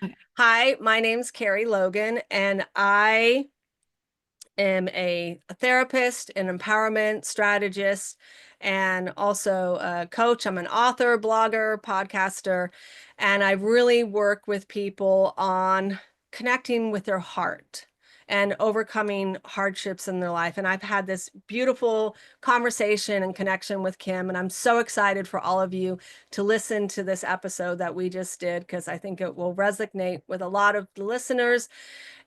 Okay. Hi, my name's Kerie Logan, and I am a therapist, an empowerment strategist, and also a coach. I'm an author, blogger, podcaster, and I really work with people on connecting with their heart and overcoming hardships in their life. And I've had this beautiful conversation and connection with Kim, and I'm so excited for all of you to listen to this episode that we just did because I think it will resonate with a lot of the listeners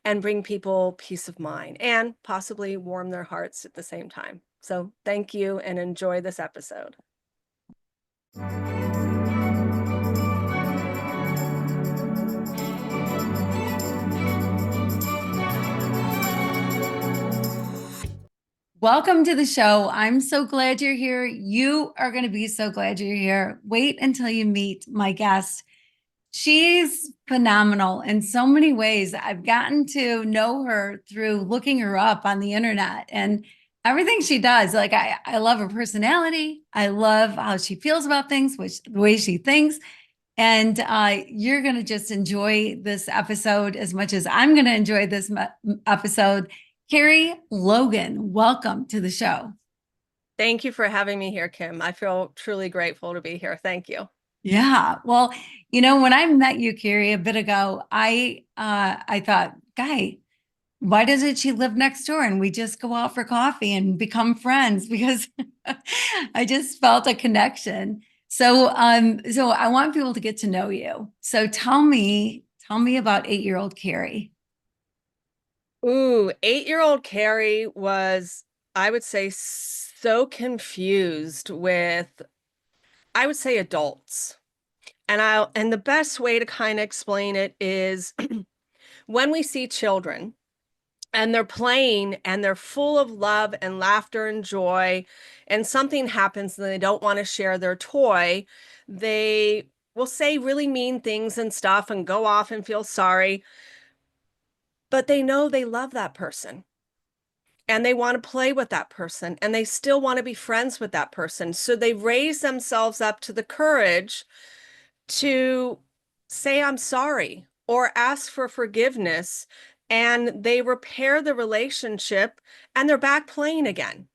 and bring people peace of mind and possibly warm their hearts at the same time. So thank you and enjoy this episode. Welcome to the show. I'm so glad you're here. You are going to be so glad you're here. Wait until you meet my guest. She's phenomenal in so many ways. I've gotten to know her through looking her up on the internet and everything she does. Like I love her personality. I love how she feels about things, the way she thinks. And you're going to just enjoy this episode as much as I'm going to enjoy this episode. Kerie Logan, welcome to the show. Thank you for having me here, Kim. I feel truly grateful to be here. Thank you. Yeah. Well, when I met you, Kerie, a bit ago, I thought, guy, why doesn't she live next door and we just go out for coffee and become friends? Because I just felt a connection. So I want people to get to know you. So tell me about 8-year-old Kerie. Ooh, 8-year-old Kerie was, I would say, so confused with, I would say, adults. And the best way to kind of explain it is when we see children and they're playing and they're full of love and laughter and joy, and something happens and they don't want to share their toy, they will say really mean things and stuff and go off and feel sorry, but they know they love that person and they want to play with that person and they still want to be friends with that person. So they raise themselves up to the courage to say, I'm sorry, or ask for forgiveness, and they repair the relationship and they're back playing again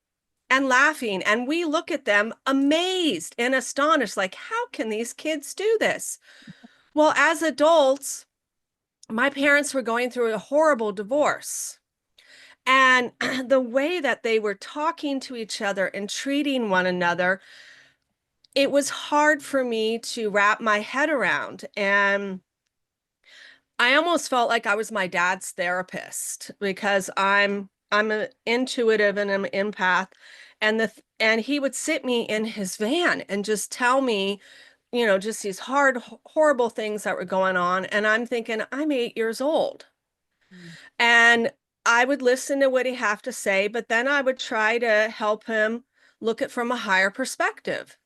and laughing. And we look at them amazed and astonished, like, how can these kids do this? Well, as adults, my parents were going through a horrible divorce. And the way that they were talking to each other and treating one another, it was hard for me to wrap my head around. And I almost felt like I was my dad's therapist because I'm an intuitive and an empath, and he would sit me in his van and just tell me, just these horrible things that were going on, and I'm thinking I'm 8 years old, and I would listen to what he have to say, but then I would try to help him look at from a higher perspective.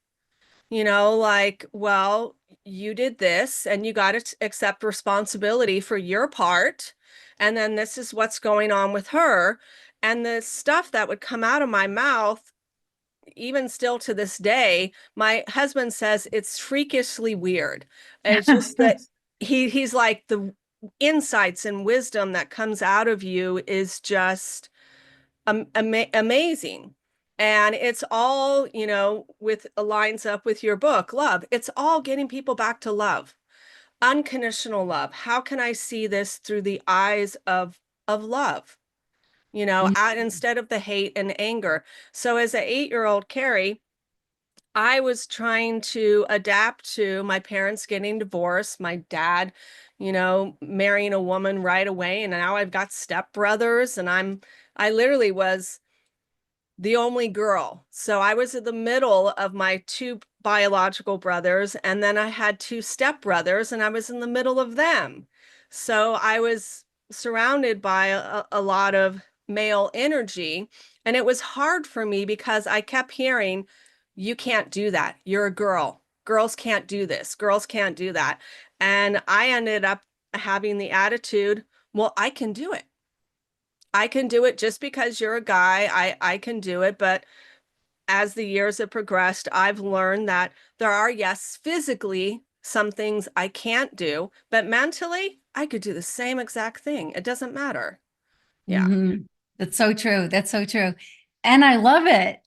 Like, well, you did this and you got to accept responsibility for your part. And then this is what's going on with her. And the stuff that would come out of my mouth, even still to this day, my husband says it's freakishly weird. It's just that he's like the insights and wisdom that comes out of you is just amazing. And it's all, with lines up with your book, Love. It's all getting people back to love, unconditional love. How can I see this through the eyes of love? Instead of the hate and anger. So as an 8-year-old Kerie, I was trying to adapt to my parents getting divorced, my dad, marrying a woman right away, and now I've got stepbrothers, and I literally was the only girl. So I was in the middle of my two biological brothers, and then I had two stepbrothers, and I was in the middle of them. So I was surrounded by a lot of male energy, and it was hard for me because I kept hearing, you can't do that. You're a girl. Girls can't do this. Girls can't do that. And I ended up having the attitude, well, I can do it. I can do it just because you're a guy. I can do it. But as the years have progressed, I've learned that there are, yes, physically some things I can't do, but mentally, I could do the same exact thing. It doesn't matter. Yeah. Mhm. That's so true. That's so true. And I love it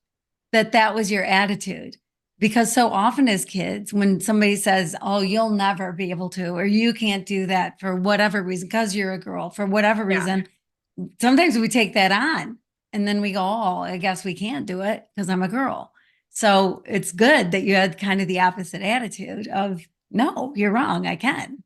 that that was your attitude because so often as kids, when somebody says, "Oh, you'll never be able to," or "You can't do that for whatever reason, because you're a girl, for whatever Yeah. reason," sometimes we take that on and then we go, "Oh, I guess we can't do it because I'm a girl." So it's good that you had kind of the opposite attitude of, "No, you're wrong. I can."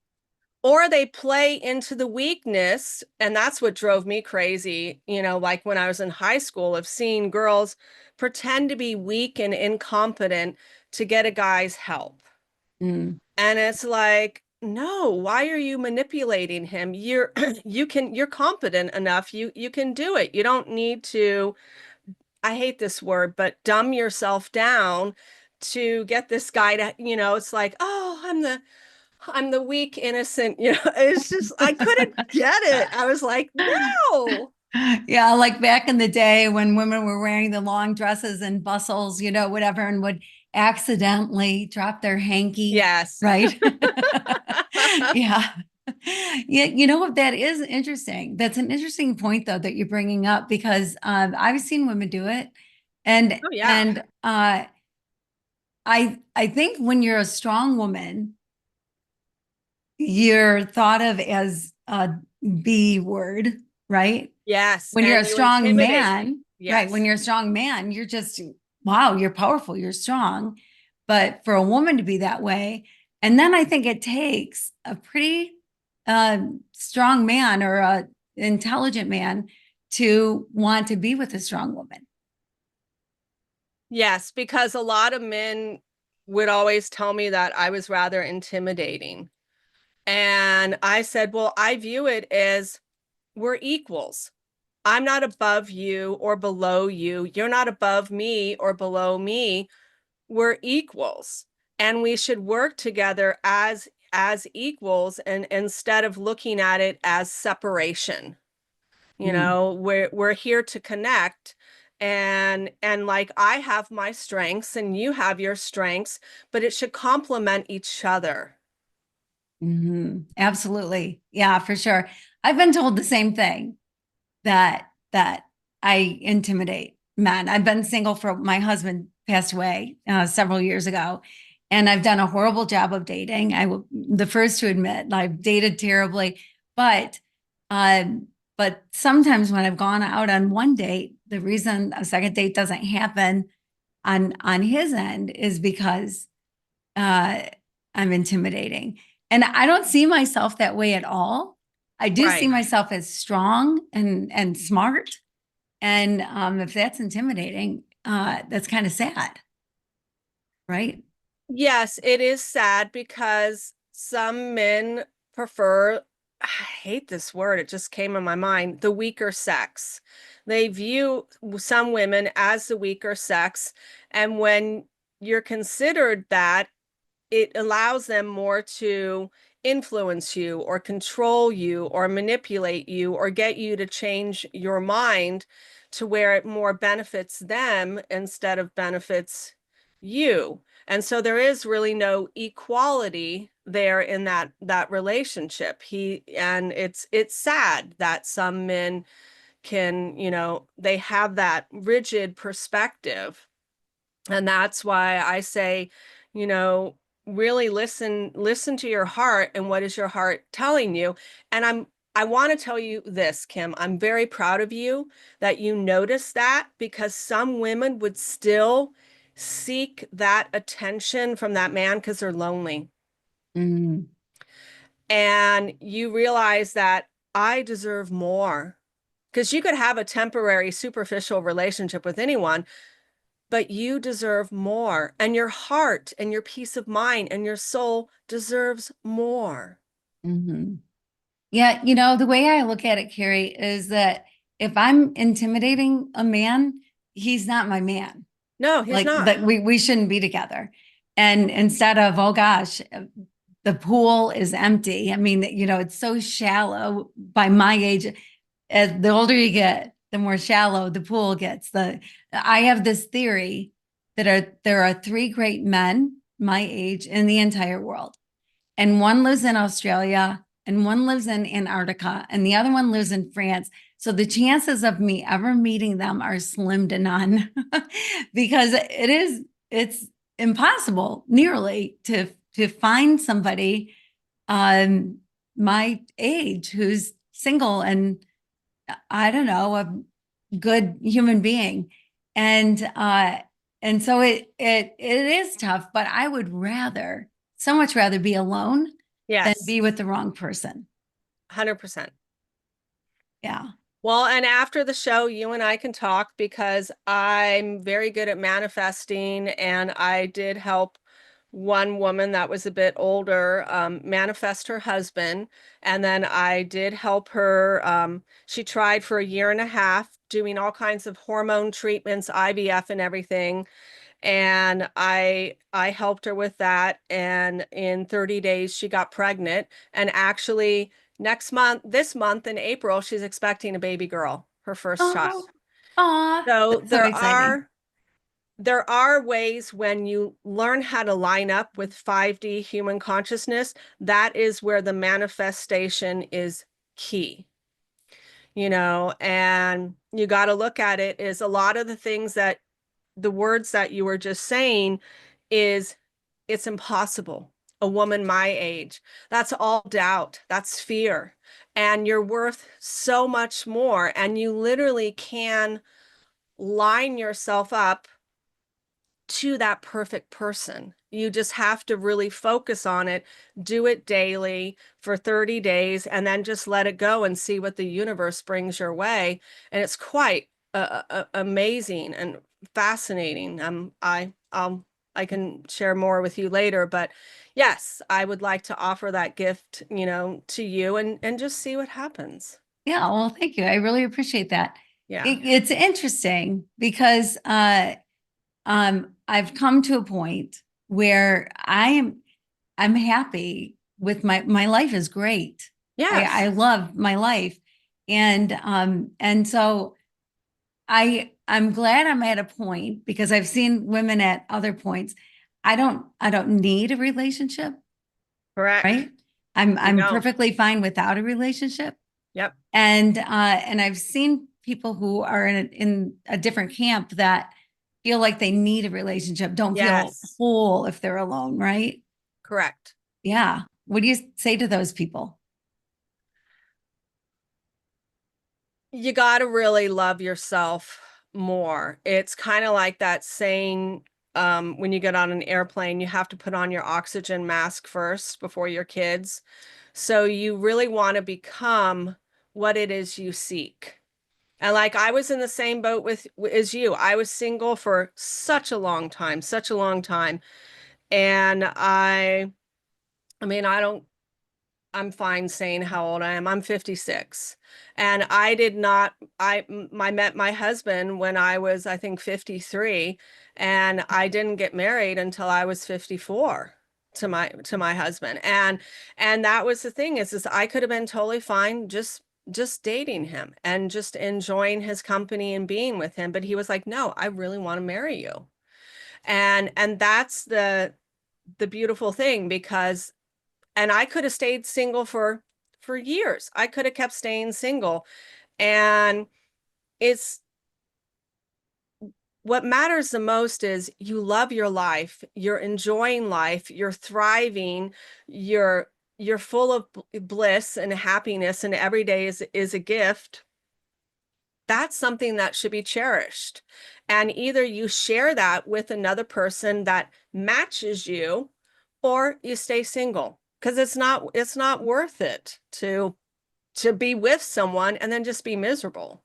Or they play into the weakness, and that's what drove me crazy, like when I was in high school, of seeing girls pretend to be weak and incompetent to get a guy's help. Mm, And it's like, no, why are you manipulating him? You're you're competent enough. You can do it. You don't need to, I hate this word, but dumb yourself down to get this guy to, it's like, oh, I'm the weak, innocent, it's just, I couldn't get it. I was like, no. yeah, like back in the day when women were wearing the long dresses and bustles, whatever, and would accidentally drop their hanky, Yes. right? Yeah. Yeah, what, that is interesting. That's an interesting point though that you're bringing up because I've seen women do it, and Oh, yeah. and I think when you're a strong woman, you're thought of as a B word, right? Yes. When you're And a you strong intimidate. man, right? When Yes. you're a strong man, you're just, wow, you're powerful, you're strong. But for a woman to be that way, and then I think it takes a pretty strong man or a intelligent man to want to be with a strong woman. Yes, because a lot of men would always tell me that I was rather intimidating. And I said, well, I view it as we're equals. I'm not above you or below you. You're not above me or below me. We're equals. And we should work together as equals, and instead of looking at it as separation. Mm, We're here to connect, and like, I have my strengths and you have your strengths, but it should complement each other. absolutely. Yeah, for sure. I've been told the same thing. that I intimidate men. I've been single for my husband passed away several years ago, and I've done a horrible job of dating. I will the first to admit I've dated terribly, but but sometimes when I've gone out on one date, the reason a second date doesn't happen on his end is because uh, I'm intimidating. And I don't see myself that way at all. I do see Right. myself as strong and smart. And if that's intimidating, that's kind of sad, right? Yes, it is sad because some men prefer, I hate this word, it just came in my mind, the weaker sex. They view some women as the weaker sex, and when you're considered that, it allows them more to influence you or control you or manipulate you or get you to change your mind to where it more benefits them instead of benefits you. And so there is really no equality there in that relationship. And it's sad that some men can, they have that rigid perspective, and that's why I say, you know, really listen to your heart, and what is your heart telling you. And I want to tell you this, Kim, I'm very proud of you that you noticed that, because some women would still seek that attention from that man because they're lonely. Mm, And you realize that I deserve more, because you could have a temporary superficial relationship with anyone, but you deserve more, and your heart and your peace of mind and your soul deserves more. mhm. Yeah, the way I look at it, Carrie, is that if I'm intimidating a man, he's not my man. No, he's Like not. that we shouldn't be together. And instead of, oh gosh, the pool is empty. I mean, it's so shallow by my age. As the older you get, the more shallow the pool gets. I have this theory that there are three great men my age in the entire world. and one lives in Australia, and one lives in Antarctica, and the other one lives in France. So the chances of me ever meeting them are slim to none because it's impossible nearly to find somebody my age who's single and I don't know, a good human being. And and so it is tough, but I would rather, so much rather be alone than Yes, be with the wrong person. 100%. Yeah. Well, and after the show, you and I can talk because I'm very good at manifesting, and I did help one woman that was a bit older manifest her husband. And then I did help her. She tried for a year and a half doing all kinds of hormone treatments, IVF and everything. And I helped her with that. And in 30 days, she got pregnant. And actually, this month in April, she's expecting a baby girl, her first child. Oh, aw, So that's so exciting. there are ways when you learn how to line up with 5D human consciousness, that is where the manifestation is key. And you got to look at it is a lot of the things that the words that you were just saying is it's impossible. A woman my age, that's all doubt, that's fear. And you're worth so much more. And you literally can line yourself up to that perfect person. You just have to really focus on it, do it daily for 30 days, and then just let it go and see what the universe brings your way. And it's quite amazing and fascinating. I can share more with you later, but yes, I would like to offer that gift, to you and just see what happens. Yeah, well, thank you. I really appreciate that. Yeah. It's interesting because I've come to a point where I'm happy with my life is great. I Yes. love my life. And so I'm glad I'm at a point because I've seen women at other points. I don't need a relationship, Correct. right? You I'm don't. perfectly fine without a relationship. Yep. And I've seen people who are in a different camp that feel like they need a relationship, don't feel Yes. whole if they're alone, right? Correct. Yeah. What do you say to those people? You got to really love yourself more. It's kind of like that saying, when you get on an airplane, you have to put on your oxygen mask first before your kids. So you really want to become what it is you seek. And like I was in the same boat with as you. I was single for such a long time, such a long time. And I mean, I'm fine saying how old I am. I'm 56. And I did not, I met my husband when I was, I think, 53, and I didn't get married until I was 54 to my husband. And that was the thing is I could have been totally fine just dating him and just enjoying his company and being with him. But he was like, no, I really want to marry you. And that's the beautiful thing because and I could have stayed single for years. I could have kept staying single. And it's what matters the most is you love your life, you're enjoying life, you're thriving, you're full of bliss and happiness, and every day is a gift. That's something that should be cherished. And either you share that with another person that matches you, or you stay single because it's not worth it to be with someone and then just be miserable.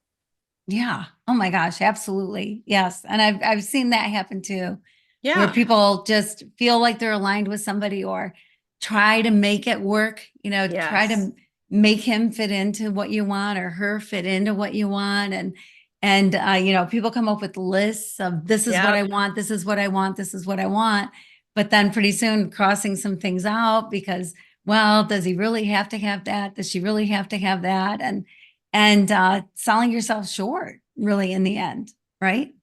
Yeah. Oh my gosh, absolutely. Yes. And I've seen that happen too, where Yeah. people just feel like they're aligned with somebody or try to make it work, try Yes. to make him fit into what you want or her fit into what you want. And people come up with lists of this is what I Yep. want, this is what I want, this is what I want. But then pretty soon crossing some things out because, well, does he really have to have that? Does she really have to have that? And selling yourself short, really, in the end, right?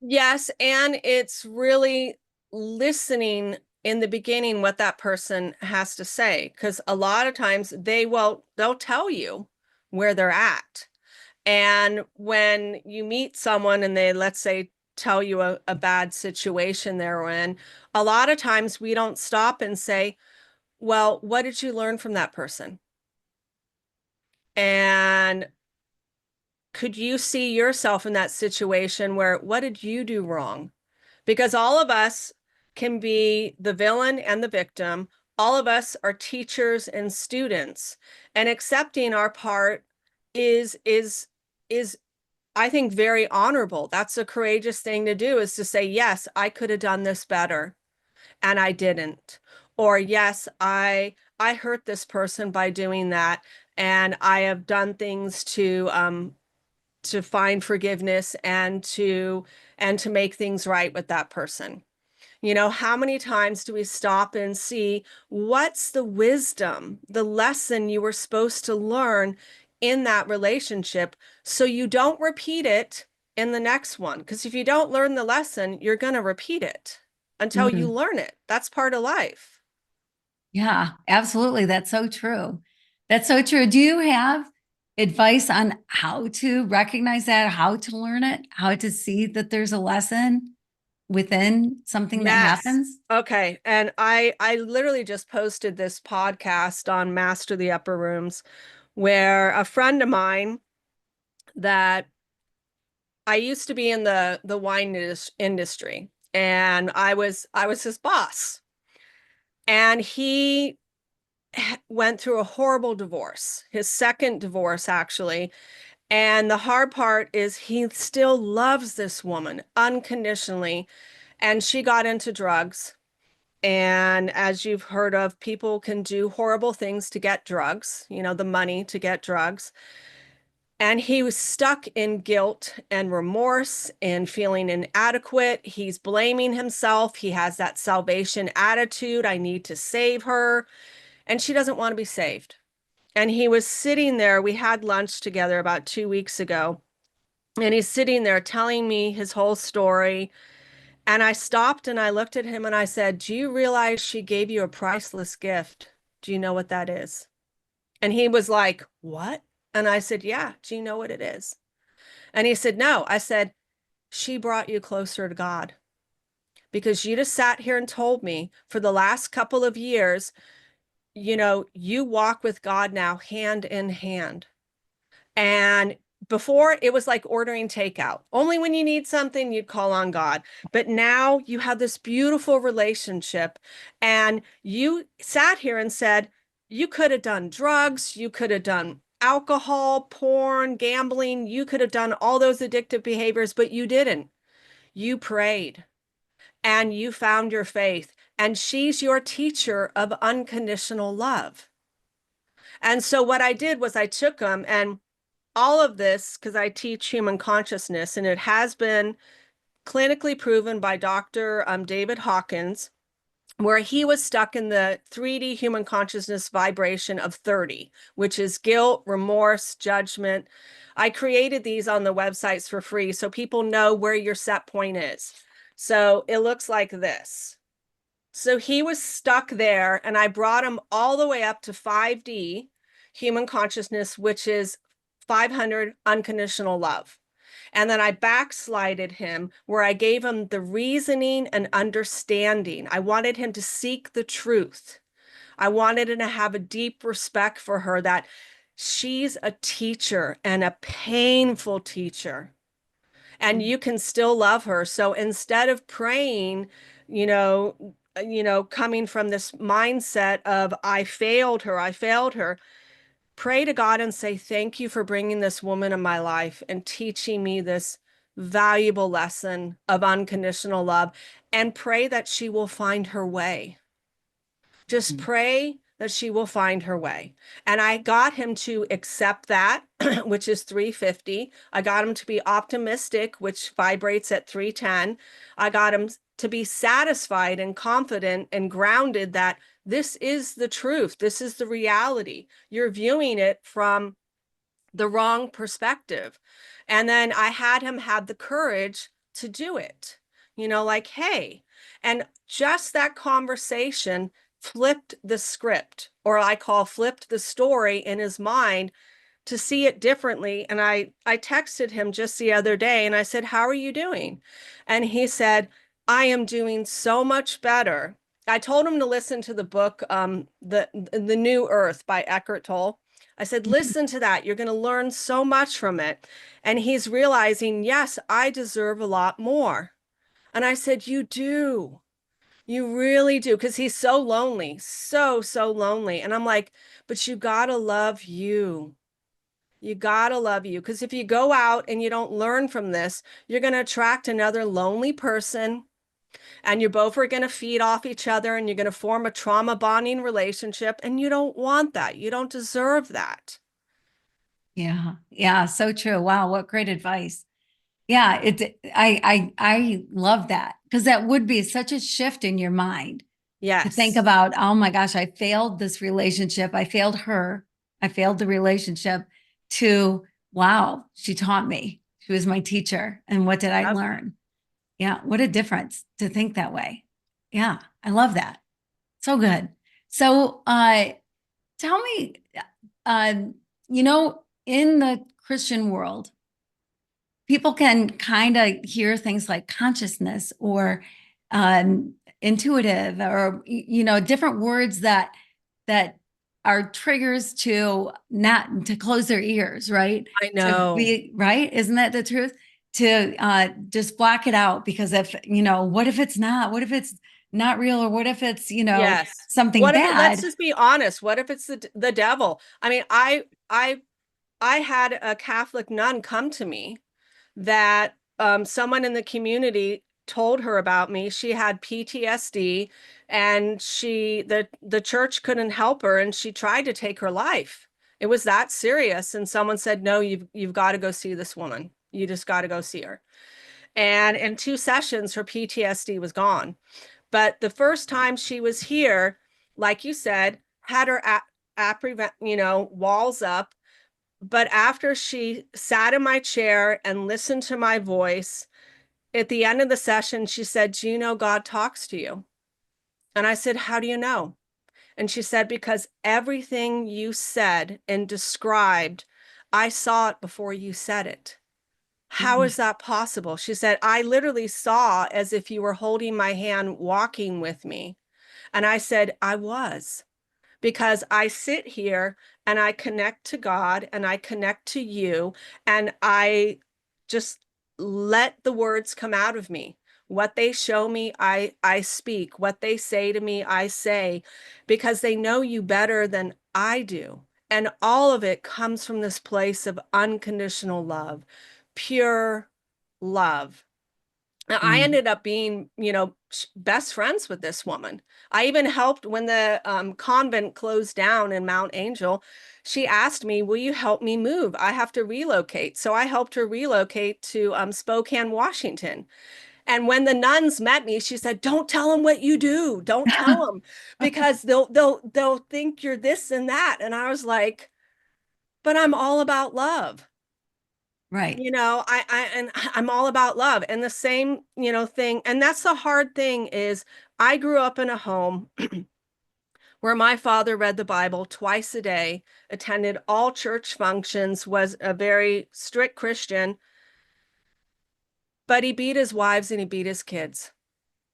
Yes, and it's really listening in the beginning what that person has to say, because a lot of times they'll tell you where they're at. And when you meet someone and they, let's say, tell you a bad situation they're in, a lot of times we don't stop and say, well, what did you learn from that person? And could you see yourself in that situation where what did you do wrong? Because all of us can be the villain and the victim. All of us are teachers and students, and accepting our part is I think very honorable. That's a courageous thing to do, is to say, yes, I could have done this better and I didn't. Or yes, I hurt this person by doing that, and I have done things to find forgiveness and to make things right with that person. You know, how many times do we stop and see what's the wisdom, the lesson you were supposed to learn in that relationship, so you don't repeat it in the next one? Because if you don't learn the lesson, you're going to repeat it until you Mm, learn it. That's part of life. yeah, absolutely. That's so true. That's so true. Do you have advice on how to recognize that, how to learn it, how to see that there's a lesson within something that Yes. happens? Okay. And I literally just posted this podcast on Master the Upper Rooms, where a friend of mine that I used to be in the wine industry, and I was his boss. And he went through a horrible divorce, his second divorce actually. And the hard part is he still loves this woman unconditionally, and she got into drugs. And as you've heard of, people can do horrible things to get drugs, you know, the money to get drugs. And he was stuck in guilt and remorse and feeling inadequate. He's blaming himself. He has that salvation attitude. I need to save her. And she doesn't want to be saved. And he was sitting there. We had lunch together about 2 weeks ago. And he's sitting there telling me his whole story. And I stopped and I looked at him and I said, do you realize she gave you a priceless gift? Do you know what that is? And he was like, what? And I said, yeah, do you know what it is? And he said, no. I said, she brought you closer to God, because you just sat here and told me for the last couple of years, you know, you walk with God now hand in hand. And before, it was like ordering takeout. Only when you need something, you'd call on God. But now you have this beautiful relationship. And you sat here and said, you could have done drugs, you could have done alcohol, porn, gambling, you could have done all those addictive behaviors, but you didn't. You prayed and you found your faith. And she's your teacher of unconditional love. And so what I did was I took them, and all of this, because I teach human consciousness, and it has been clinically proven by Dr. David Hawkins, where he was stuck in the 3D human consciousness vibration of 30, which is guilt, remorse, judgment. I created these on the websites for free so people know where your set point is. So it looks like this. So he was stuck there, and I brought him all the way up to 5D human consciousness, which is 500 unconditional love. And then I backslided him, where I gave him the reasoning and understanding. I wanted him to seek the truth. I wanted him to have a deep respect for her, that she's a teacher and a painful teacher, and you can still love her. So instead of praying, coming from this mindset of I failed her, pray to God and say, thank you for bringing this woman in my life and teaching me this valuable lesson of unconditional love, and pray that she will find her way. Just pray that she will find her way. And I got him to accept that, which is 350. I got him to be optimistic, which vibrates at 310. I got him to be satisfied and confident and grounded that this is the truth. This is the reality. You're viewing it from the wrong perspective. And then I had him have the courage to do it, like, hey. And just that conversation flipped the script, or I call flipped the story in his mind to see it differently. And I texted him just the other day and I said, "How are you doing?" And he said, "I am doing so much better." I told him to listen to the book, the New Earth by Eckhart Tolle. I said, Mhm. "Listen to that. You're going to learn so much from it." And he's realizing, yes, I deserve a lot more. And I said, "You do. You really do." Because he's so lonely, so lonely. And I'm like, "But you got to love you. You gotta love you." Because if you go out and you don't learn from this, you're going to attract another lonely person, and you both are going to feed off each other, and you're going to form a trauma bonding relationship. And you don't want that. You don't deserve that. Yeah. Yeah. So true. Wow. What great advice. Yeah. I love that because that would be such a shift in your mind to think Yes. about, oh my gosh, I failed this relationship. I failed her. I failed the relationship to, wow, she taught me. She was my teacher. And what did I Yep. learn? Yeah. What a difference to think that way. Yeah. I love that. So good. So, tell me, uh, in the Christian world, people can kind of hear things like consciousness or um, intuitive, or different words that are triggers to not to close their ears, right? I To know. be right, isn't that the truth? To just block it out because if what if it's not? What if it's not real, or what if it's Yes. something What if it, let's bad? just be honest. What if it's the devil? I mean, I had a Catholic nun come to me that someone in the community told her about me. She had PTSD, and the church couldn't help her, and she tried to take her life. It was that serious, and someone said, "No, you've got to go see this woman. You just got to go see her." And in 2 sessions, her PTSD was gone. But the first time she was here, like you said, had her walls up. But after she sat in my chair and listened to my voice, at the end of the session, she said, "Do you know God talks to you?" And I said, "How do you know?" And she said, "Because everything you said and described, I saw it before you said it." "How Mm, is that possible?" She said, "I literally saw as if you were holding my hand, walking with me." And I said, "I was." Because I sit here and I connect to God and I connect to you, and I just let the words come out of me. What they show me, I speak. What they say to me, I say, because they know you better than I do. And all of it comes from this place of unconditional love, pure love. Now, I mm. ended up being, best friends with this woman. I even helped when the convent closed down in Mount Angel. She asked me, "Will you help me move? I have to relocate." So I helped her relocate to Spokane, Washington. And when the nuns met me, she said, "Don't tell them what you do. Don't tell them, because they'll think you're this and that." And I was like, "But I'm all about love." Right. And I'm all about love, and the same, thing. And that's the hard thing is I grew up in a home where my father read the Bible twice a day, attended all church functions, was a very strict Christian, but he beat his wives and he beat his kids.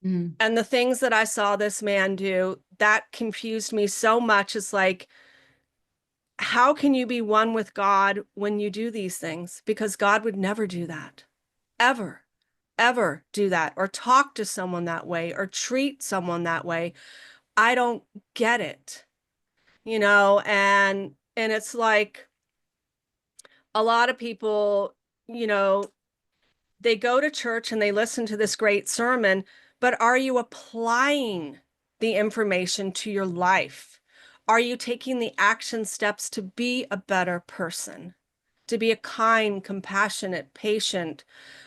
Mm, And the things that I saw this man do, that confused me so much. It's like, how can you be one with God when you do these things? Because God would never do that, ever, ever do that, or talk to someone that way, or treat someone that way. I don't get it, and it's like a lot of people, you know, they go to church and they listen to this great sermon, but are you applying the information to your life? Are you taking the action steps to be a better person? To be a kind, compassionate, patient,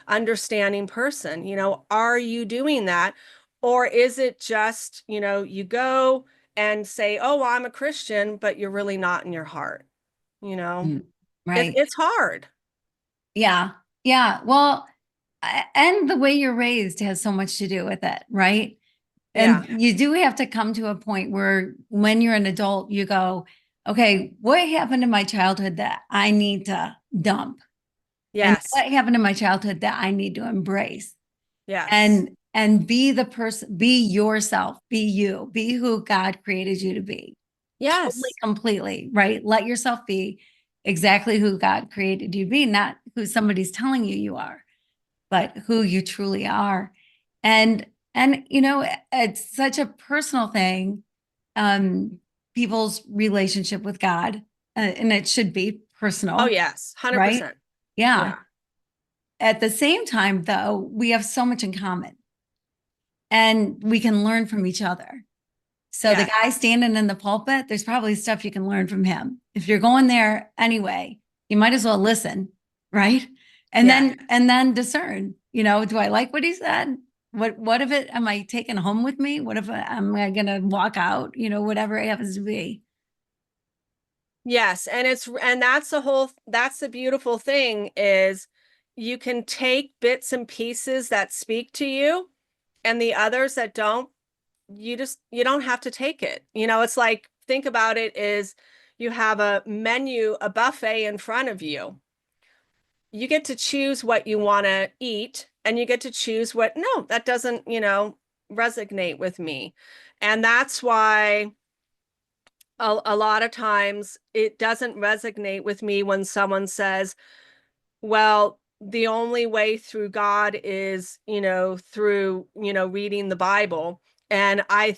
understanding person? Are you doing that? Or is it just, you go and say, "Oh, I'm a Christian," but you're really not in your heart? You know, mm. it, Right. it's hard. Yeah. Yeah. Well, and the way you're raised has so much to do with it, right? Yeah. And you do have to come to a point where when you're an adult, you go, okay, what happened in my childhood that I need to dump? And Yes. what happened in my childhood that I need to embrace? Yes. And be the person, be yourself, be you, be who God created you to be. Totally, Yes. completely, right? Let yourself be exactly who God created you to be, not who somebody's telling you you are, but who you truly are. And it's such a personal thing, um, people's relationship with God, and it should be Oh, personal, yes. right? 100%. Yeah. Yeah. At the same time, though, we have so much in common and we can learn from each other. So the Yes. guy standing in the pulpit, there's probably stuff you can learn from him. If you're going there anyway, you might as well listen, right? And Yeah. then discern, do I like what he said? What of it am I taking home with me? What if am I gonna walk out? Whatever it happens to be. Yes. And that's the beautiful thing is you can take bits and pieces that speak to you and the others that don't, you don't have to take it. It's like, think about it is you have a menu, a buffet in front of you. You get to choose what you want to eat and you get to choose what, no, that doesn't, resonate with me. And that's why a lot of times it doesn't resonate with me when someone says, well, the only way through God is, through, reading the Bible. And I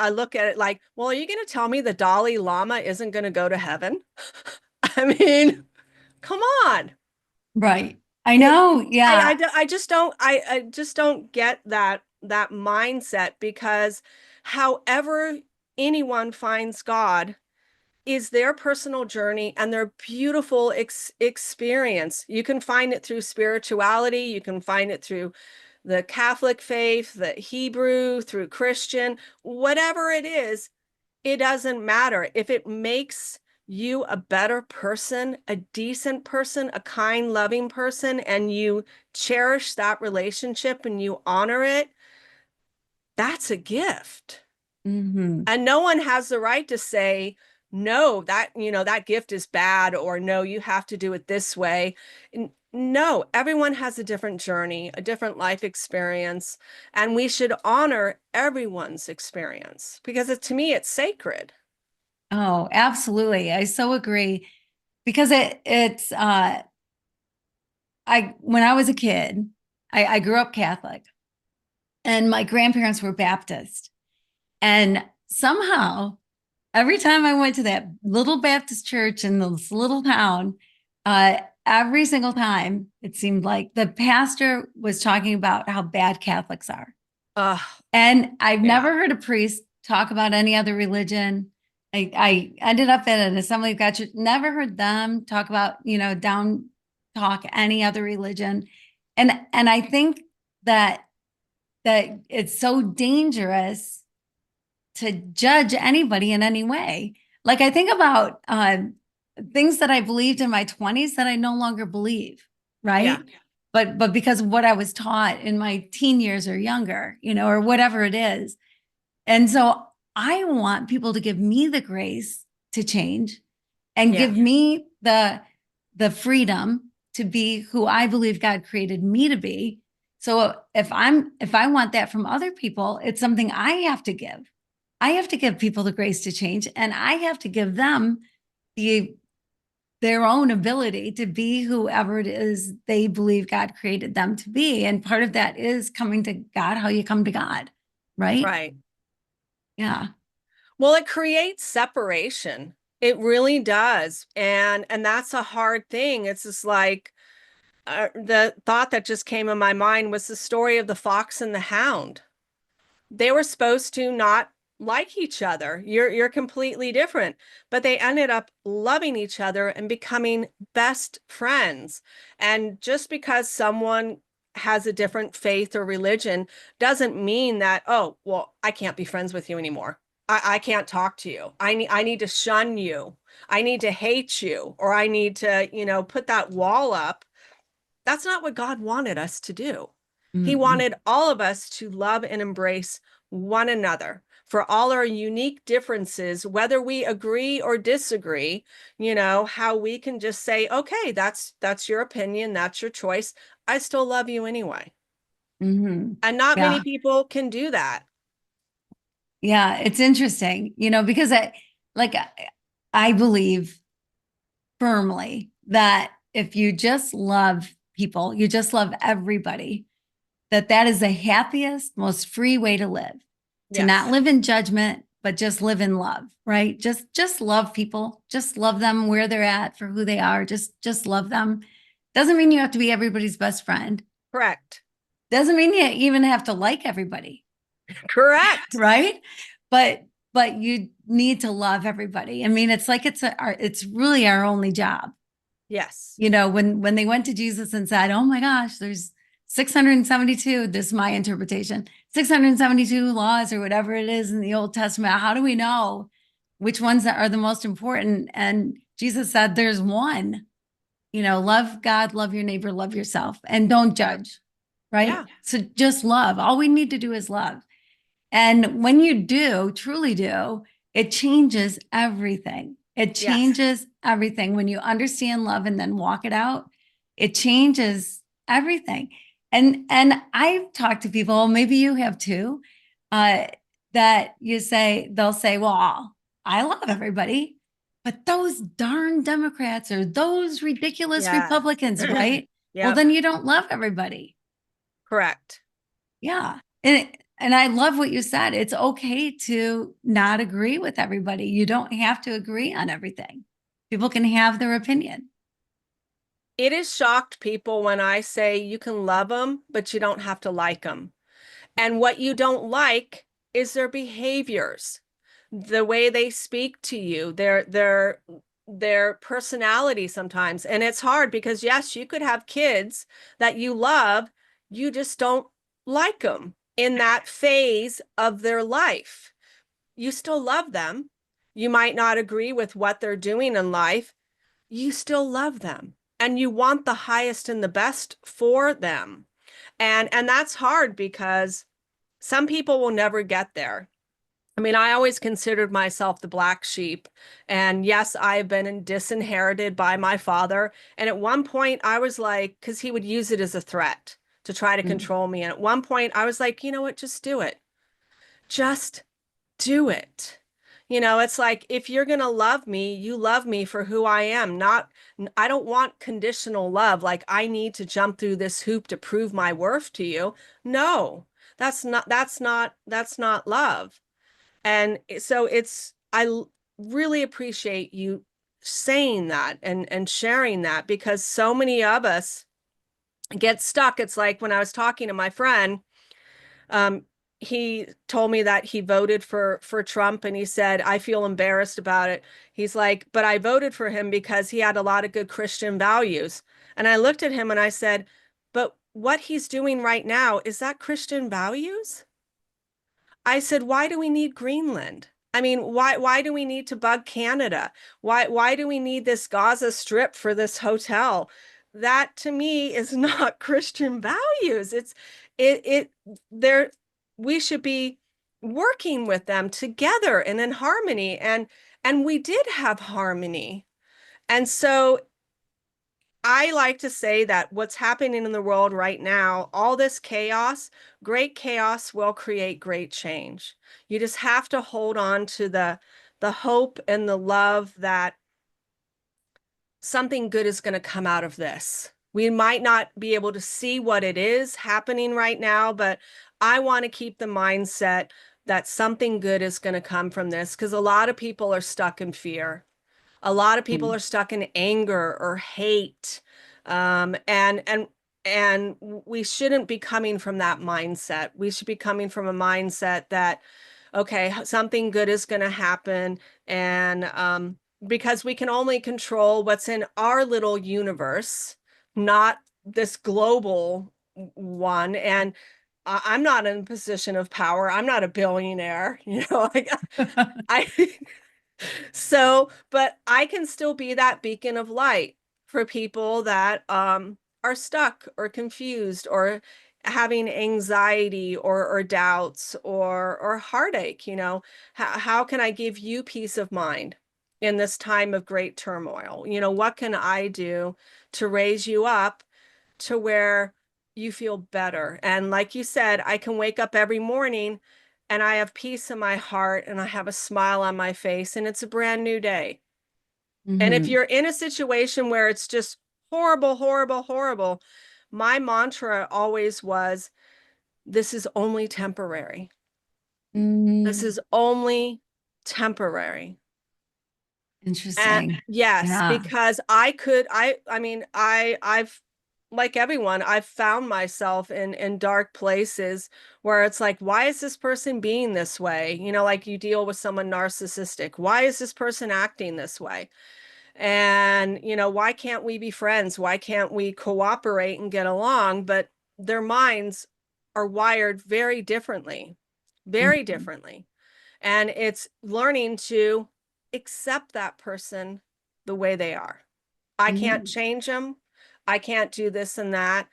look at it like, well, are you going to tell me the Dalai Lama isn't going to go to heaven? I mean, come on. Right. I It, know. Yeah. I just don't get that mindset because however anyone finds God is their personal journey and their beautiful experience. You can find it through spirituality, you can find it through the Catholic faith, the Hebrew, through Christian, whatever it is, it doesn't matter. If it makes you a better person, a decent person, a kind, loving person, and you cherish that relationship and you honor it, that's a gift. Hmm. And no one has the right to say, no, that gift is bad, or no, you have to do it this way. No, everyone has a different journey, a different life experience, and we should honor everyone's experience because to me, it's sacred. Oh, absolutely. I so agree because it's I when I was a kid, I grew up Catholic and my grandparents were Baptist. And somehow, every time I went to that little Baptist church in this little town, every single time it seemed like the pastor was talking about how bad Catholics are. Ugh, And I've yeah, never heard a priest talk about any other religion. I ended up at an Assembly of God church, never heard them talk about, down talk any other religion. And I think that it's so dangerous to judge anybody in any way. Like I think about things that I believed in my 20s that I no longer believe, yeah, right? But because of what I was taught in my teen years or younger, or whatever it is. And so I want people to give me the grace to change and yeah, give me the freedom to be who I believe God created me to be. So if I want that from other people, it's something I have to give. I have to give people the grace to change and I have to give them the their own ability to be whoever it is they believe God created them to be. And part of that is coming to God, how you come to God, right? right. Yeah. Well, it creates separation. It really does. And that's a hard thing. It's just like the thought that just came in my mind was the story of the fox and the hound. They were supposed to not like each other. You're completely different, but they ended up loving each other and becoming best friends. And just because someone has a different faith or religion doesn't mean that, oh, well, I can't be friends with you anymore. I can't talk to you. I need to shun you. I need to hate you, or I need to, put that wall up. That's not what God wanted us to do. He Mm-mm. wanted all of us to love and embrace one another for all our unique differences, whether we agree or disagree, how we can just say, okay, that's your opinion, that's your choice. I still love you anyway. Hmm. And not many Yeah. people can do that. Yeah. It's interesting, because like, I believe firmly that if you just love people, you just love everybody, that is the happiest, most free way to live, to not Yes, live in judgment, but just live in love, right? Just love people, just love them where they're at for who they are. Just love them. Doesn't mean you have to be everybody's best friend. correct. Doesn't mean you even have to like everybody, Correct. right? But you need to love everybody. I mean, it's like it's really our only job. Yes. When they went to Jesus and said, "Oh my gosh, there's 672, this is my interpretation, 672 laws or whatever it is in the Old Testament. How do we know which ones are the most important?" And Jesus said, "There's one, love God, love your neighbor, love yourself, and don't Yep. judge." Right? Yeah. So just love. All we need to do is love. And when you do, truly do, it changes everything. It Yes. changes everything. When you understand love and then walk it out, it changes everything. And I've talked to people, maybe you have too, uh, that they'll say, "Well, I love everybody, but those darn Democrats or those ridiculous Yes. Republicans," right? Well, Yep. then you don't love everybody. Correct. Yeah. And I love what you said. It's okay to not agree with everybody. You don't have to agree on everything. People can have their opinion. It has shocked people when I say you can love them, but you don't have to like them. And what you don't like is their behaviors, the way they speak to you, their personality sometimes. And it's hard because yes, you could have kids that you love, you just don't like them in that phase of their life. You still love them. You might not agree with what they're doing in life. You still love them and you want the highest and the best for them. And that's hard because some people will never get there. I mean, I always considered myself the black sheep. And yes, I've been disinherited by my father. And at one point, I was like, because he would use it as a threat to try to Mm. control me. And at one point, I was like, you know what? Just do it. Just do it. It's like if you're going to love me, you love me for who I am. Not, I don't want conditional love. Like I need to jump through this hoop to prove my worth to you. No, that's not love. And so really appreciate you saying that and sharing that because so many of us get stuck. It's like when I was talking to my friend, um, he told me that he voted for Trump and he said, I feel embarrassed about it. He's like, but I voted for him because he had a lot of good Christian values. And I looked at him and I said, but what he's doing right now, is that Christian values? I said, why do we need Greenland? I mean, why do we need to bug Canada? Why do we need this Gaza Strip for this hotel? That to me is not Christian values. It there we should be working with them together and in harmony and we did have harmony. And so I like to say that what's happening in the world right now, all this chaos, great chaos will create great change. You just have to hold on to the hope and the love that something good is going to come out of this. We might not be able to see what it is happening right now, but I want to keep the mindset that something good is going to come from this because a lot of people are stuck in fear. A lot of people Mm. are stuck in anger or hate. And we shouldn't be coming from that mindset. We should be coming from a mindset that, okay, something good is going to happen. And because we can only control what's in our little universe, not this global one. And I'm not in a position of power. I'm not a billionaire, I so, but I can still be that beacon of light for people that are stuck or confused or having anxiety or doubts or heartache, how can I give you peace of mind in this time of great turmoil? What can I do to raise you up to where you feel better? And like you said, I can wake up every morning and I have peace in my heart and I have a smile on my face and it's a brand new day. And if Mm-hmm. you're in a situation where it's just horrible, horrible, horrible, my mantra always was, this is only temporary. This Mm, is only temporary. And interesting. yes, Yeah. because I mean, I've like everyone, I've found myself in dark places where it's like, why is this person being this way? Like you deal with someone narcissistic. Why is this person acting this way? And, why can't we be friends? Why can't we cooperate and get along? But their minds are wired very Mhm. differently. And it's learning to accept that person the way they are. I can't Mhm. change them. I can't do this and that.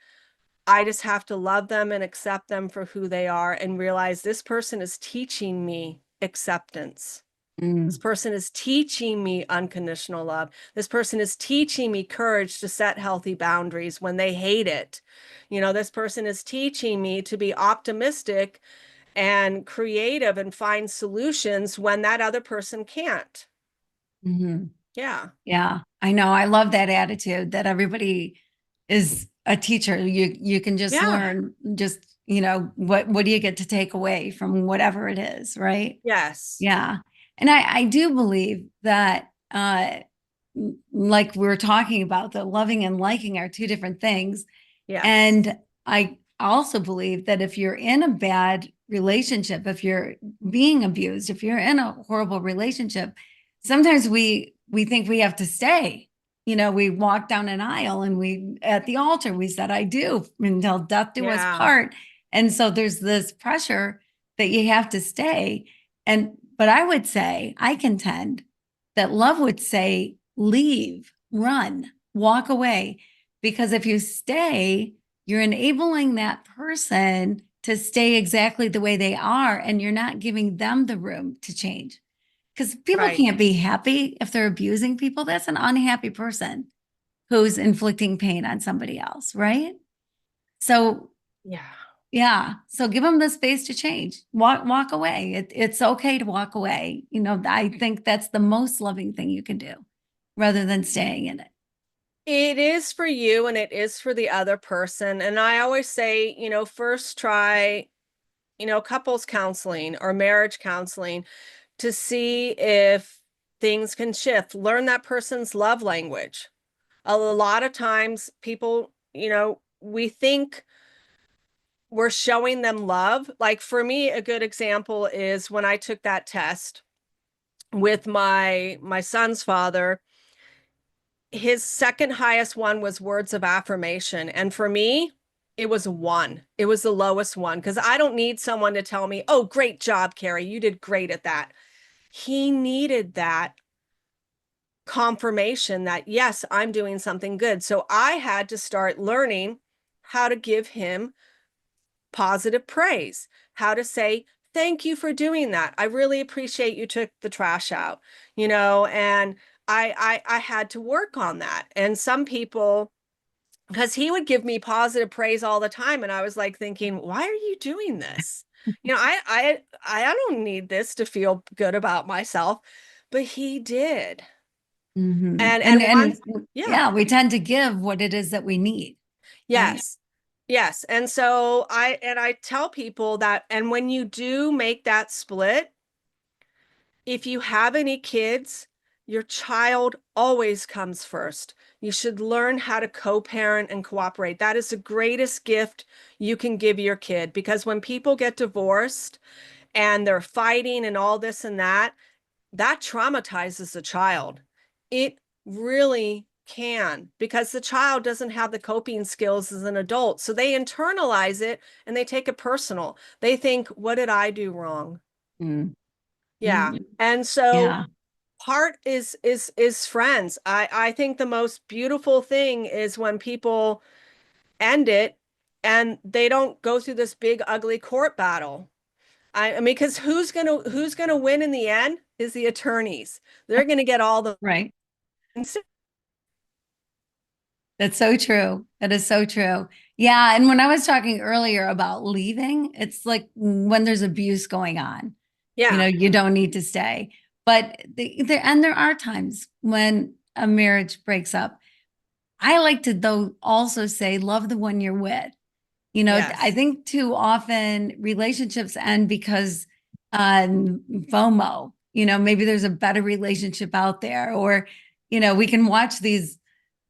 I just have to love them and accept them for who they are and realize this person is teaching me acceptance. This Mm. person is teaching me unconditional love. This person is teaching me courage to set healthy boundaries when they hate it. This person is teaching me to be optimistic and creative and find solutions when that other person can't. Mhm. Yeah. Yeah, I know. I love that attitude that everybody is a teacher. You can just Yeah. learn just, what do you get to take away from whatever it is, right? Yes. Yeah. And I do believe that like we were talking about, that loving and liking are two different things. Yes. And I also believe that if you're in a bad relationship, if you're being abused, if you're in a horrible relationship, sometimes we think we have to stay. We walk down an aisle and we at the altar we said I do until death do us Yeah. part. And so there's this pressure that you have to stay. And but I would say, I contend that love would say leave, run, walk away, because if you stay, you're enabling that person to stay exactly the way they are, and you're not giving them the room to change. Because people Right. can't be happy if they're abusing people. That's an unhappy person who's inflicting pain on somebody else, right? So, Yeah. yeah. So give them the space to change. Walk away. It's okay to walk away. I think that's the most loving thing you can do rather than staying in it. It is for you and it is for the other person. And I always say, first try, couples counseling or marriage counseling to see if things can shift. Learn that person's love language. A lot of times people, we think we're showing them love. Like for me, a good example is when I took that test with my son's father. His second highest one was words of affirmation. And for me, it was one. It was the lowest one because I don't need someone to tell me, oh, great job, Kerie. You did great at that. He needed that confirmation that, yes, I'm doing something good. So I had to start learning how to give him positive praise, how to say, thank you for doing that. I really appreciate you took the trash out, and I had to work on that. And some people, because he would give me positive praise all the time, and I was like thinking, why are you doing this? I don't need this to feel good about myself, but he did. Hmm. And And once, yeah. yeah, we tend to give what it is that we need, right? Yes. Yes. And so I tell people that, and when you do make that split, if you have any kids, your child always comes first. You should learn how to co-parent and cooperate. That is the greatest gift you can give your kid, because when people get divorced and they're fighting and all this and that traumatizes the child. It really can, because the child doesn't have the coping skills as an adult. So they internalize it and they take it personal. They think, what did I do wrong? Mm. Yeah. Mhm. And so Yeah. part is friends. I think the most beautiful thing is when people end it and they don't go through this big ugly court battle. I mean, because who's gonna win in the end is the attorneys. They're gonna get all the Right. That's so true. That is so true. Yeah. And when I was talking earlier about leaving, it's like when there's abuse going on, yeah, you don't need to stay. But and there are times when a marriage breaks up. I like to, though, also say, love the one you're with. I yes, think too often relationships end because FOMO, maybe there's a better relationship out there, or, we can watch these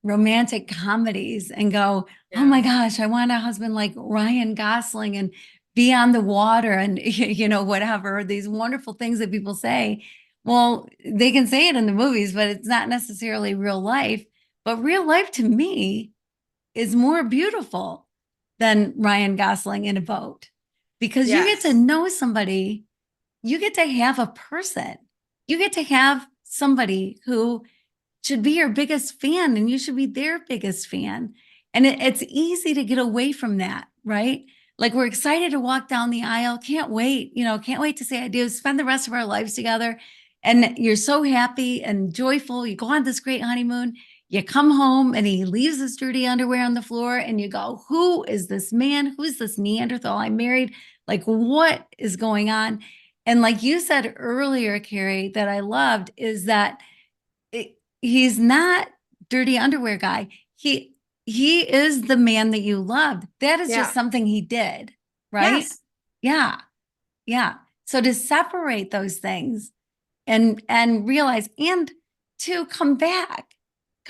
romantic comedies and go, oh yeah, my gosh, I want a husband like Ryan Gosling and be on the water and, whatever, these wonderful things that people say. Well, they can say it in the movies, but it's not necessarily real life. But real life to me is more beautiful than Ryan Gosling in a boat because you get to yes, know somebody, you get to have a person, you get to have somebody who should be your biggest fan and you should be their biggest fan. And it's easy to get away from that, right? Like we're excited to walk down the aisle. Can't wait, can't wait to say I do, spend the rest of our lives together. And you're so happy and joyful. You go on this great honeymoon. You come home and he leaves his dirty underwear on the floor, and you go, who is this man? Who's this Neanderthal I married? Like, what is going on? And like you said earlier, Kerie, that I loved is that he's not dirty underwear guy. He is the man that you loved. That is just yeah, something he did, right? yes. Yeah. Yeah. So to separate those things and realize and to come back.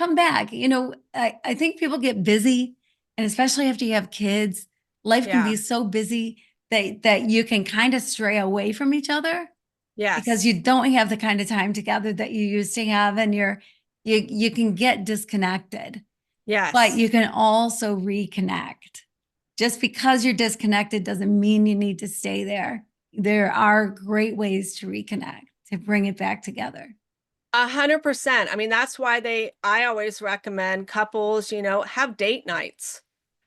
I think people get busy, and especially after you have kids, life can Yeah, be so busy that you can kind of stray away from each other because yes, you don't have the kind of time together that you used to have, and you can get disconnected, but yes. you can also reconnect. Just because you're disconnected doesn't mean you need to stay there. There are great ways to reconnect, to bring it back together. 100%. I mean, that's why I always recommend couples, have date nights.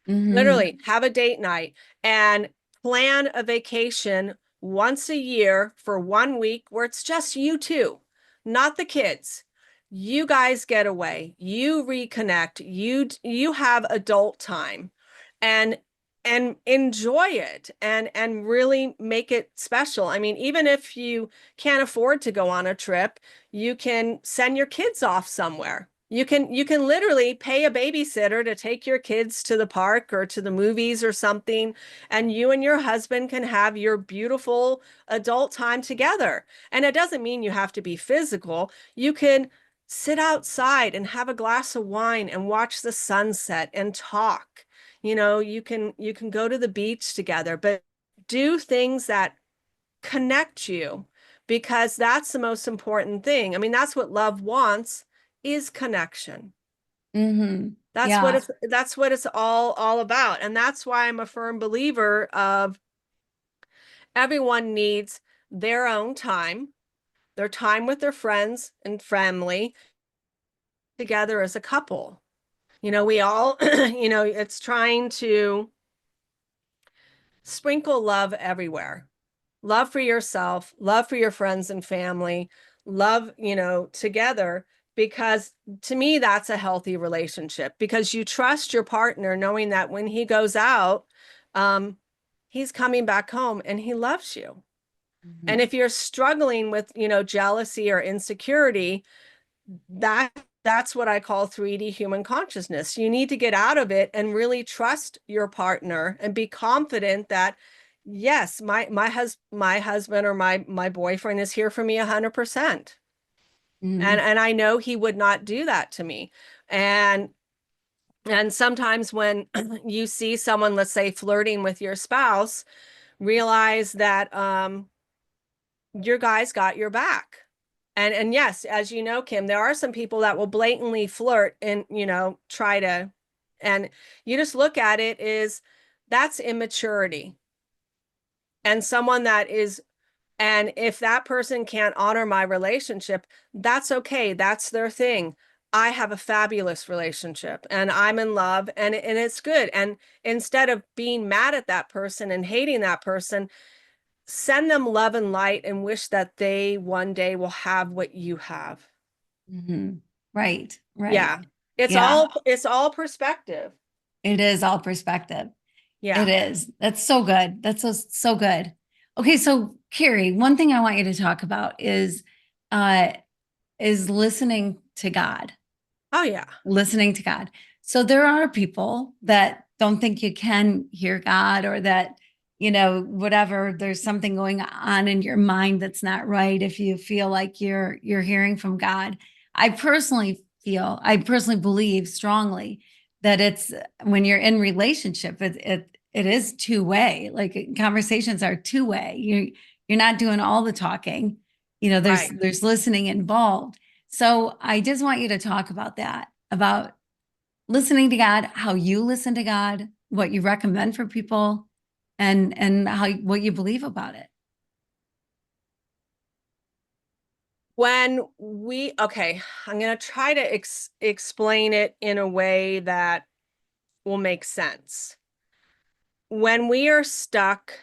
Mm-hmm. Literally, have a date night and plan a vacation once a year for 1 week where it's just you two, not the kids. You guys get away, you reconnect, you have adult time and enjoy it and really make it special. I mean, even if you can't afford to go on a trip, you can send your kids off somewhere. You can literally pay a babysitter to take your kids to the park or to the movies or something, and you and your husband can have your beautiful adult time together. And it doesn't mean you have to be physical. You can sit outside and have a glass of wine and watch the sunset and talk. You can go to the beach together, but do things that connect you because that's the most important thing. I mean, that's what love wants is connection. Mm-hmm. That's what Yeah. it's all about. And that's why I'm a firm believer of everyone needs their own time, their time with their friends and family together as a couple. We all, it's trying to sprinkle love everywhere. Love for yourself, love for your friends and family, love, together, because to me, that's a healthy relationship because you trust your partner knowing that when he goes out, um, he's coming back home and he loves you. And Mm-hmm. if you're struggling with, jealousy or insecurity, that that's what I call 3D human consciousness. You need to get out of it and really trust your partner and be confident that yes, my husband or my boyfriend is here for me 100%. Mm-hmm. And I know he would not do that to me. And and sometimes when you see someone, let's say, flirting with your spouse, realize that your guy's got your back. And yes, as you know, Kim, there are some people that will blatantly flirt and, try to, and you just look at it is that's immaturity. And someone that is, and if that person can't honor my relationship, that's okay. That's their thing. I have a fabulous relationship and I'm in love and it's good. And instead of being mad at that person and hating that person, send them love and light and wish that they one day will have what you have. Mhm. Right, right. Yeah. Yeah, It's all perspective. it is all perspective. It Yeah. is. That's so good. That's so good. Okay, so Kerie, one thing I want you to talk about uh is listening to God. Oh yeah. Listening to God. So there are people that don't think you can hear God, or that, whatever, there's something going on in your mind that's not right if you feel like you're hearing from God. I personally believe strongly that it's when you're in relationship, it is two-way. Like conversations are two-way. You're not doing all the talking. There's Right. there's listening involved. So I just want you to talk about that, about listening to God, how you listen to God, what you recommend for people, and what you believe about it. Okay, I'm going to try to explain it in a way that will make sense. When we are stuck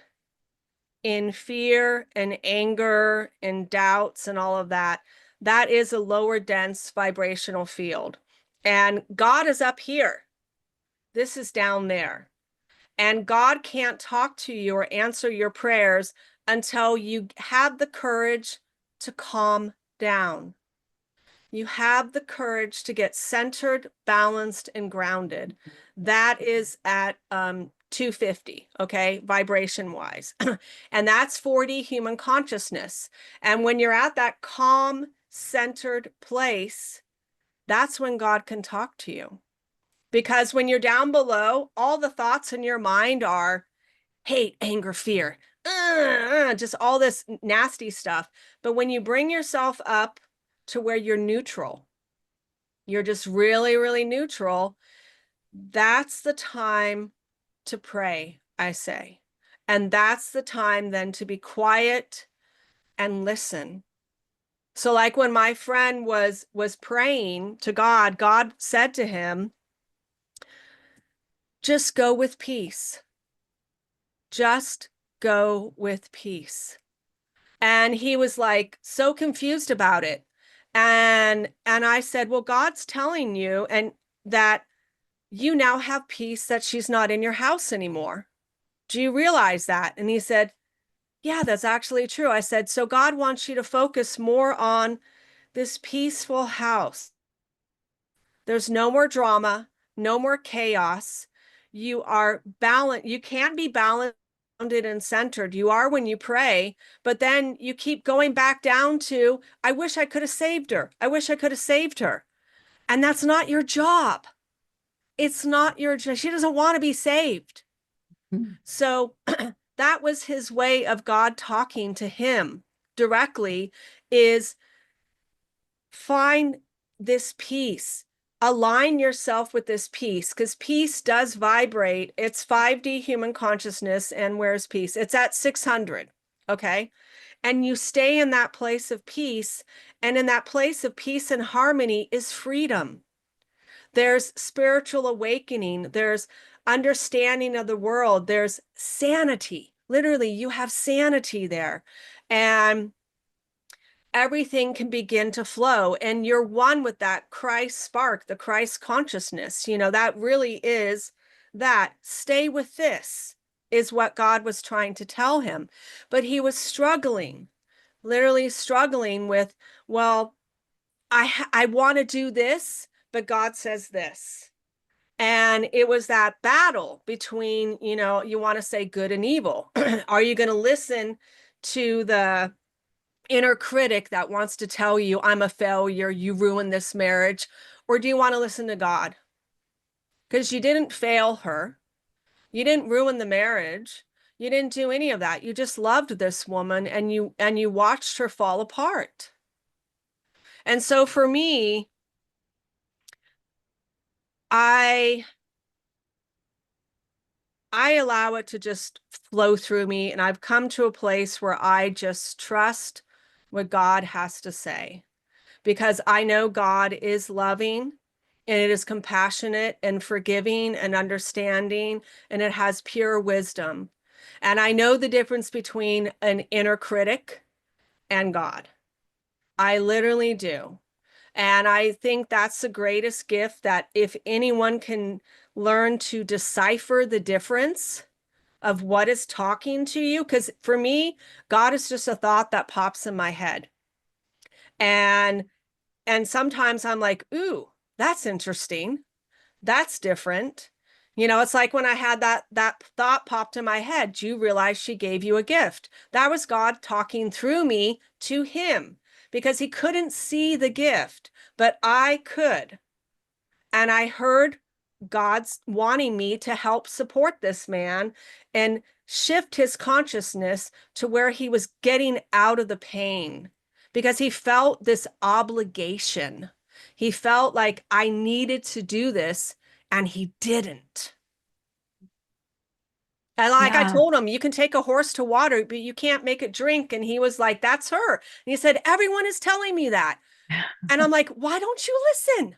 in fear and anger and doubts and all of that, that is a lower dense vibrational field. And God is up here. This is down there. And God can't talk to you or answer your prayers until you have the courage to calm down. You have the courage to get centered, balanced, and grounded. That is at 250, okay, vibration wise. And that's 4D human consciousness. And when you're at that calm, centered place, that's when God can talk to you. Because when you're down below, all the thoughts in your mind are hate, anger, fear, just all this nasty stuff. But when you bring yourself up to where you're neutral, you're just really, really neutral, that's the time to pray, I say. And that's the time then to be quiet and listen. So like when my friend was praying to God, God said to him, just go with peace. Just go with peace. And he was like so confused about it. And I said, well, God's telling you and that you now have peace that she's not in your house anymore. Do you realize that? And he said, yeah, that's actually true. I said, so God wants you to focus more on this peaceful house. There's no more drama, no more chaos. You are balanced. You can't be balanced and centered. You are when you pray, but then you keep going back down to, I wish I could have saved her. I wish I could have saved her. And that's not your job. It's not your job. She doesn't want to be saved. So that was his way of God talking to him directly, is find this peace. Align yourself with this peace, because peace does vibrate. It's 5D human consciousness. And where's peace? It's at 600. Okay. And you stay in that place of peace. And in that place of peace and harmony is freedom. There's spiritual awakening. There's understanding of the world. There's sanity. Literally, you have sanity there. And everything can begin to flow. And you're one with that Christ spark, the Christ consciousness. That really is that. Stay with this, is what God was trying to tell him. But he was struggling, literally struggling with, well, I want to do this, but God says this. And it was that battle between, you want to say good and evil. Are you going to listen to the inner critic that wants to tell you, I'm a failure, you ruined this marriage? Or do you want to listen to God? Because you didn't fail her. You didn't ruin the marriage. You didn't do any of that. You just loved this woman and you watched her fall apart. And so for me, I I allow it to just flow through me. And I've come to a place where I just trust what God has to say. because I know God is loving and it is compassionate and forgiving and understanding, and it has pure wisdom. And I know the difference between an inner critic and God. I literally do. And I think that's the greatest gift, that if anyone can learn to decipher the difference of what is talking to you, because for me, God is just a thought that pops in my head. And sometimes I'm like, ooh, that's interesting. That's different. It's like when I had that thought popped in my head, do you realize she gave you a gift? That was God talking through me to him, because he couldn't see the gift, but I could. And I heard God's wanting me to help support this man and shift his consciousness to where he was getting out of the pain, because he felt this obligation. He felt like I needed to do this, and he didn't. And like I Yeah. told him, you can take a horse to water, but you can't make it drink. And he was like, that's her. And he said, everyone is telling me that. And I'm like, why don't you listen?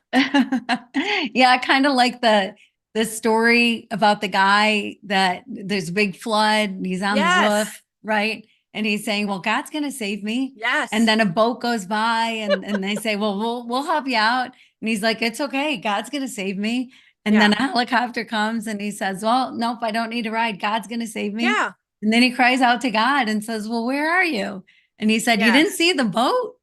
Yeah, kind of like the story about the guy that there's a big flood, and he's on the Yes. roof, right? And he's saying, "Well, God's going to save me." And Yes. then a boat goes by, and they say, "Well, we'll help you out." And he's like, "It's okay. God's going to save me." And then Yeah. a helicopter comes and he says, "Well, nope, I don't need a ride. God's going to save me." Yeah. And then he cries out to God and says, "Well, where are you?" And he said, "You didn't Yes. see the boat?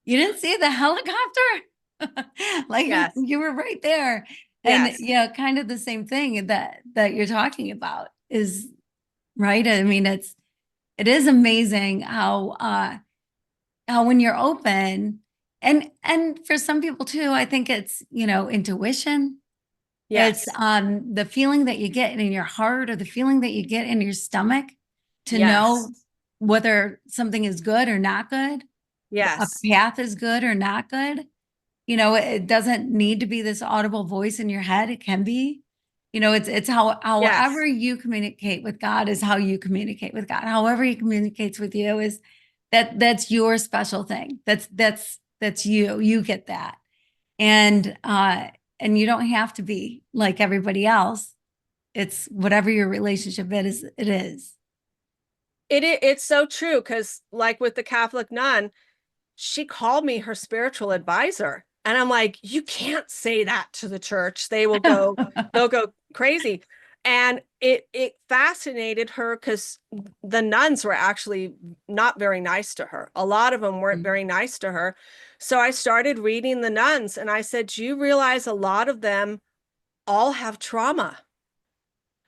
You didn't see the helicopter?" Like Yes. you were right there. And Yes. yeah, kind of the same thing that you're talking about is right. I mean, it is amazing how when you're open, and for some people too, I think it's, intuition. It's Yes. the feeling that you get in your heart or the feeling that you get in your stomach to Yes. know whether something is good or not good, a Yes. path is good or not good. It doesn't need to be this audible voice in your head. It can be, it's however Yes. you communicate with God is how you communicate with God. However he communicates with you is that's your special thing. That's you. You get that. And you don't have to be like everybody else. It's whatever your relationship it is. It's so true, because like with the Catholic nun, she called me her spiritual advisor. And I'm like, you can't say that to the church. They'll go crazy. And it fascinated her, because the nuns were actually not very nice to her. A lot of them weren't very nice to her. So I started reading the nuns, and I said, do you realize a lot of them all have trauma?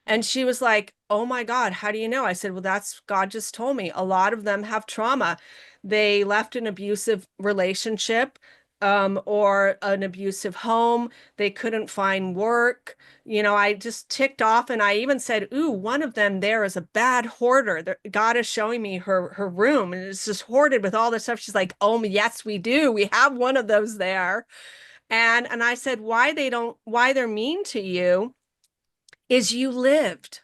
And she was like, oh my God, how do you know? I said, well, that's God just told me. A lot of them have trauma. They left an abusive relationship, or an abusive home. They couldn't find work. I just ticked off, and I even said, ooh, one of them there is a bad hoarder. God is showing me her room, and it's just hoarded with all this stuff. She's like, oh, yes, we do. We have one of those there. And I said, why they're mean to you is you lived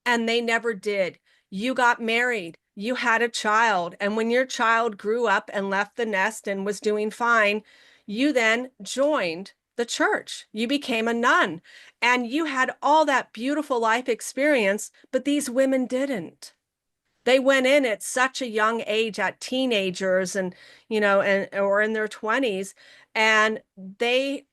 and they never did. You got married, you had a child, and when your child grew up and left the nest and was doing fine, you then joined the church. You became a nun, and you had all that beautiful life experience, but these women didn't. They went in at such a young age, at teenagers, and or in their 20s, and they,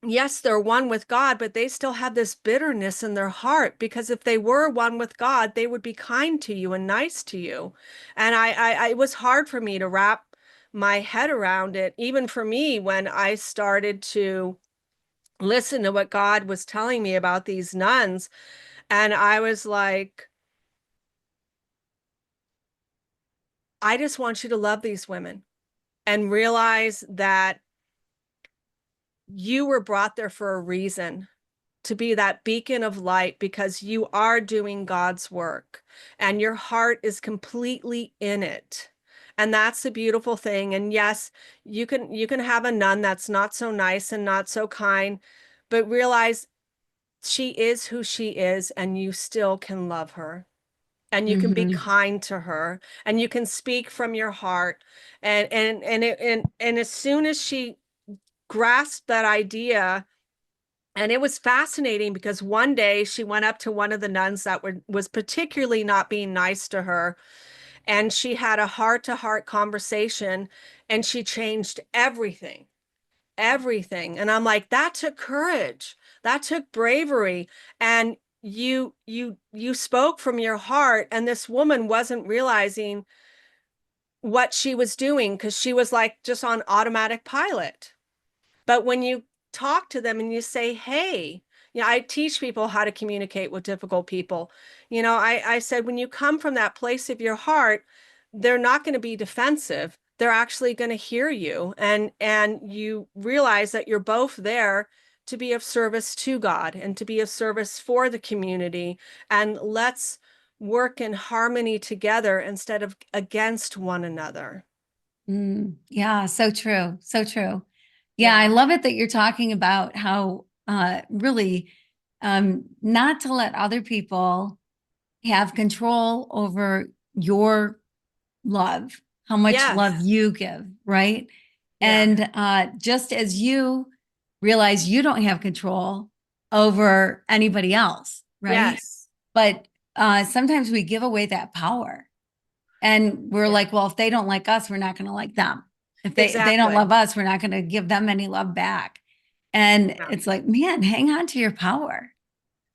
yes, they're one with God, but they still have this bitterness in their heart, because if they were one with God, they would be kind to you and nice to you. And it was hard for me to wrap my head around it, even for me, when I started to listen to what God was telling me about these nuns. And I was like, I just want you to love these women and realize that you were brought there for a reason, to be that beacon of light, because you are doing God's work and your heart is completely in it. And that's the beautiful thing. And yes, you can have a nun that's not so nice and not so kind, but realize she is who she is, and you still can love her. and you can be Hmm. kind to her, and you can speak from your heart. And as soon as she grasped that idea, and it was fascinating because one day she went up to one of the nuns that was particularly not being nice to her, and she had a heart-to-heart conversation, and she changed everything, everything. And I'm like, that took courage, that took bravery, and you spoke from your heart, and this woman wasn't realizing what she was doing because she was like just on automatic pilot. But when you talk to them and you say, hey, I teach people how to communicate with difficult people. I said, when you come from that place of your heart, they're not going to be defensive. They're actually going to hear you. And you realize that you're both there to be of service to God and to be of service for the community. And let's work in harmony together instead of against one another. Yeah, so true. So true. Yeah, I Yeah. love it that you're talking about how really not to let other people have control over your love, how much love Yes. you give, right? Yeah. And just as you realize you don't have control over anybody else, right? Yes. But sometimes we give away that power. And we're Yeah. like, well, if they don't like us, we're not going to like them. If they don't Exactly. love us, we're not going to give them any love back. And Yeah. it's like, man, hang on to your power.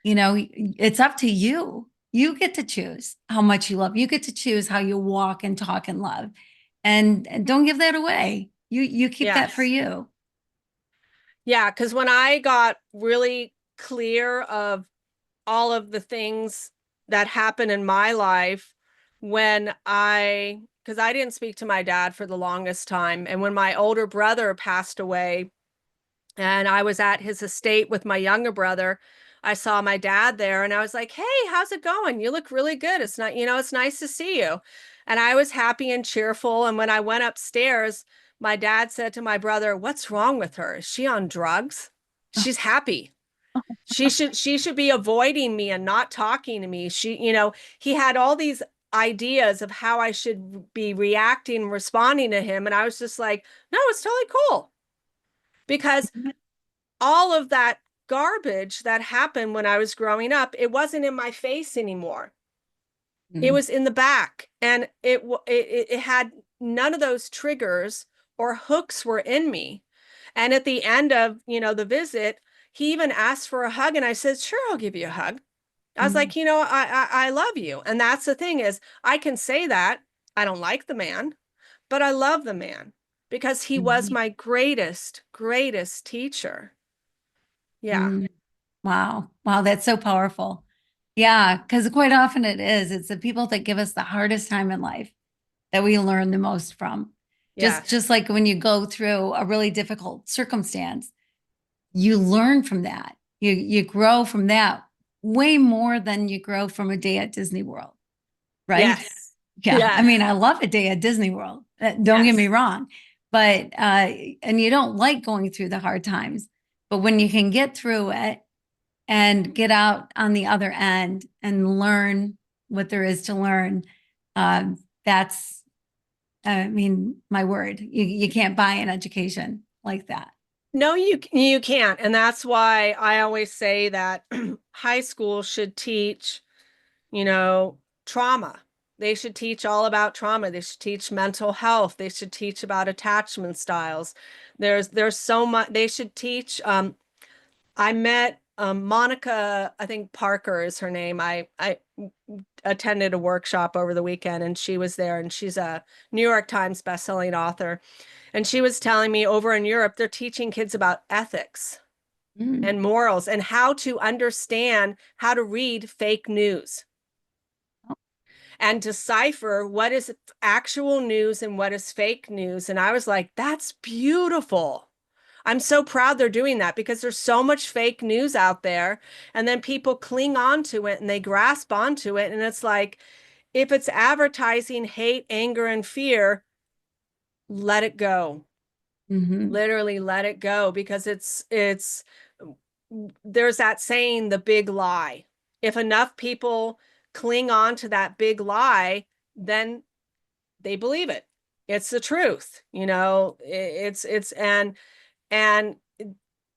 It's up to you. You get to choose how much you love. You get to choose how you walk and talk and love. And don't give that away. You keep that for Yes. you. Yeah. Because when I got really clear of all of the things that happened in my life, because I didn't speak to my dad for the longest time. And when my older brother passed away, and I was at his estate with my younger brother, I saw my dad there, and I was like, hey, how's it going? You look really good. It's not, it's nice to see you. And I was happy and cheerful. And when I went upstairs, my dad said to my brother, what's wrong with her? Is she on drugs? She's happy. She should be avoiding me and not talking to me. He had all these ideas of how I should be reacting, responding to him. And I was just like, no, it's totally cool. Because all of that garbage that happened when I was growing up, it wasn't in my face anymore. It Mm, was in the back, and it had none of those triggers or hooks were in me. And at the end of, the visit, he even asked for a hug, and I said, "Sure, I'll give you a hug." I was mm, like, I love you. And that's the thing is, I can say that I don't like the man, but I love the man because he was mhm, my greatest, greatest teacher. Yeah. mm. Wow. Wow, that's so powerful. Yeah, because quite often it is. It's the people that give us the hardest time in life that we learn the most from. Just Yes. like when you go through a really difficult circumstance, you learn from that. You grow from that way more than you grow from a day at Disney World, right? Yes. Yeah. I mean, Yes. I love a day at Disney World. Don't get me Yes. wrong. But and you don't like going through the hard times. But when you can get through it and get out on the other end and learn what there is to learn, that's I mean, my word, you can't buy an education like that. No, you can't. And that's why I always say that high school should teach, you know, trauma. They should teach all about trauma. They should teach mental health. They should teach about attachment styles. There's so much they should teach. I met Monica, I think Parker is her name. I attended a workshop over the weekend, and she was there, and she's a New York Times bestselling author. And she was telling me over in Europe, they're teaching kids about ethics Mm, and morals and how to understand how to read fake news and decipher what is actual news and what is fake news. And I was like, that's beautiful. I'm so proud they're doing that because there's so much fake news out there. And then people cling on to it and they grasp onto it. And it's like, if it's advertising hate, anger, and fear, let it go. mhm, Literally let it go because there's that saying, the big lie. If enough people cling on to that big lie, then they believe it. It's the truth, and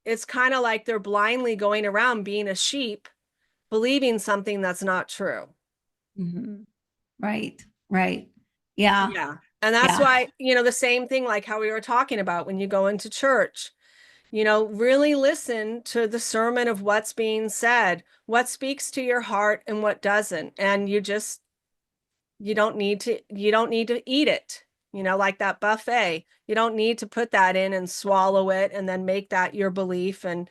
it's kind of like they're blindly going around being a sheep, believing something that's not true. Mhm. Right. Right. Yeah. Yeah. And that's Yeah. why, the same thing like how we were talking about when you go into church, really listen to the sermon of what's being said, what speaks to your heart and what doesn't. And you don't need to eat it, like that buffet. You don't need to put that in and swallow it and then make that your belief and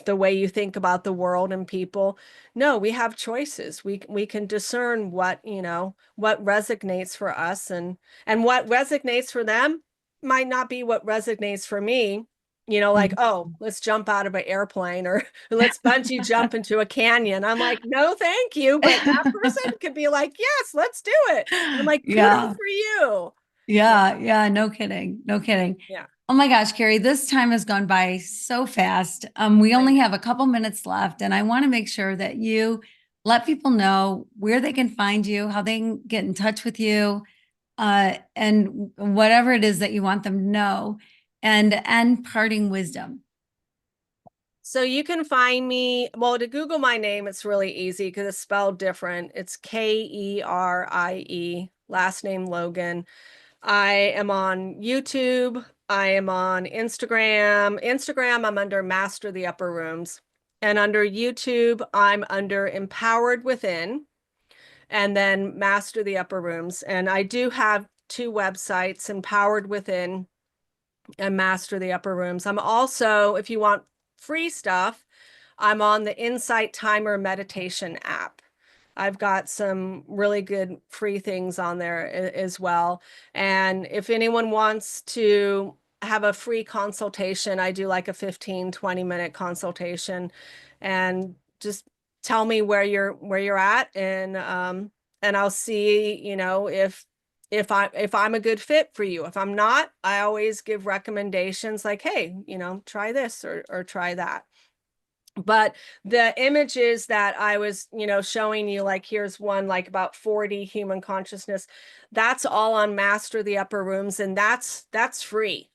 the way you think about the world and people. No, we have choices. We can discern what resonates for us, and what resonates for them might not be what resonates for me. Like, oh, Mhm. let's jump out of an airplane, or let's bungee jump into a canyon. I'm like, no, thank you. But that person could be like, yes, let's do it. And I'm like, kudos Yeah. for you. Yeah, Yeah. Yeah. No kidding. No kidding. yeah, Oh my gosh, Kerie, this time has gone by so fast. We I only know. have a couple minutes left, and I want to make sure that you let people know where they can find you, how they can get in touch with you, and whatever it is that you want them to know, and parting wisdom. So you can find me, well, to Google my name, it's really easy because it's spelled different. It's Kerie, last name Logan. I am on YouTube. I am on Instagram. Instagram, I'm under Master the Upper Rooms. And under YouTube, I'm under Empowered Within, and then Master the Upper Rooms. And I do have two websites, Empowered Within and Master the Upper Rooms. I'm also, if you want free stuff, I'm on the Insight Timer meditation app. I've got some really good free things on there as well. And if anyone wants to have a free consultation, I do like a 15-20 minute consultation, and just tell me where you're at, and I'll see, if I'm a good fit for you. If I'm not, I always give recommendations like, hey, try this or try that. But the images that I was, showing you, like here's one like about 40 human consciousness, that's all on Master the Upper Rooms, and that's free.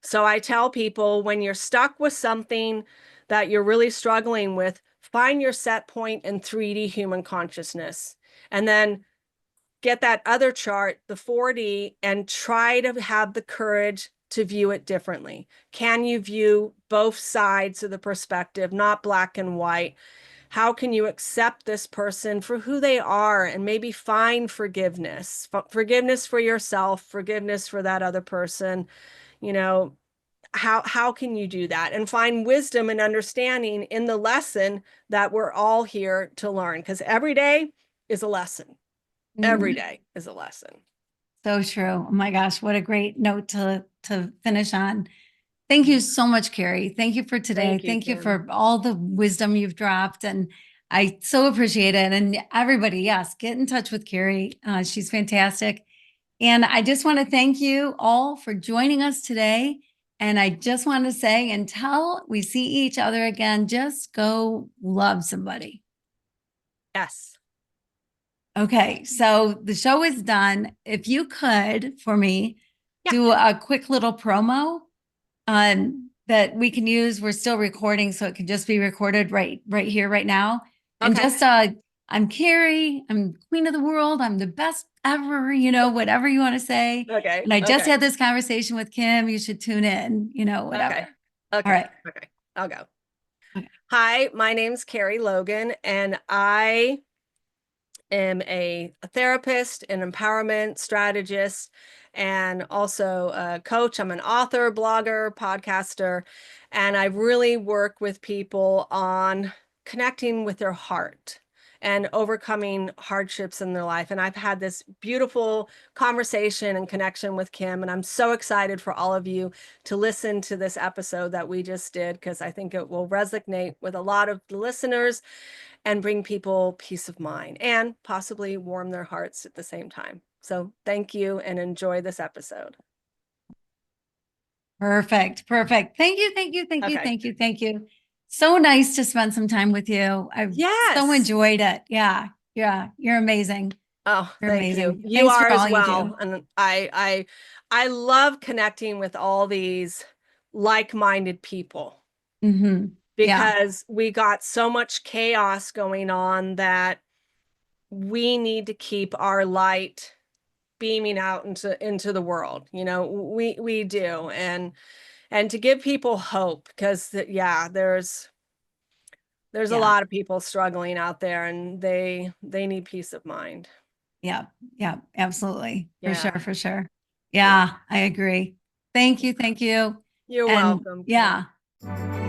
So I tell people, when you're stuck with something that you're really struggling with, find your set point in 3D human consciousness, and then get that other chart, the 4D, and try to have the courage to view it differently. Can you view both sides of the perspective, not black and white? How can you accept this person for who they are and maybe find forgiveness? Forgiveness for yourself, forgiveness for that other person. You know, how can you do that and find wisdom and understanding in the lesson that we're all here to learn? Because every day is a lesson. Every Mm, day is a lesson. so true. Oh my gosh, what a great note to finish on. Thank you so much, Kerie. Thank you for today. Thank you, Thank you Kim. for all the wisdom you've dropped, and I so appreciate it. And everybody, yes, get in touch with Kerie. She's fantastic. And I just want to thank you all for joining us today. And I just want to say, until we see each other again, just go love somebody. Yes. Okay, so the show is done. If you could, for me, Yeah. do a quick little promo that we can use. We're still recording, so it can just be recorded right here, right now. And Okay. just I'm Kerie, I'm queen of the world, I'm the best ever, whatever you want to say. Okay. And I just Okay. had this conversation with Kim. You should tune in, Okay. whatever. All Okay. right. Okay. I'll go. Okay. Hi, my name's Kerie Logan, and I am a therapist, an empowerment strategist, and also a coach. I'm an author, blogger, podcaster, and I really work with people on connecting with their heart and overcoming hardships in their life. And I've had this beautiful conversation and connection with Kim, and I'm so excited for all of you to listen to this episode that we just did, because I think it will resonate with a lot of the listeners and bring people peace of mind and possibly warm their hearts at the same time. So thank you and enjoy this episode. Perfect. Perfect. Thank you. Thank you. Thank you. Okay. Thank you. Thank you. So nice to spend some time with you. I've so Yes. enjoyed it. Yeah. Yeah. You're amazing. Oh, You're thank you. amazing. You Thanks are for as all you well. do. And I love connecting with all these like-minded people Yeah. because we got so much chaos going on that we need to keep our light beaming out into the world. We do. And to give people hope because yeah, there's a Yeah. lot of people struggling out there and they need peace of mind. Yeah. Yeah. Absolutely. For sure. Yeah. For sure. Yeah. Yeah. I agree. Thank you. Thank you. You're And welcome, yeah. Kerie.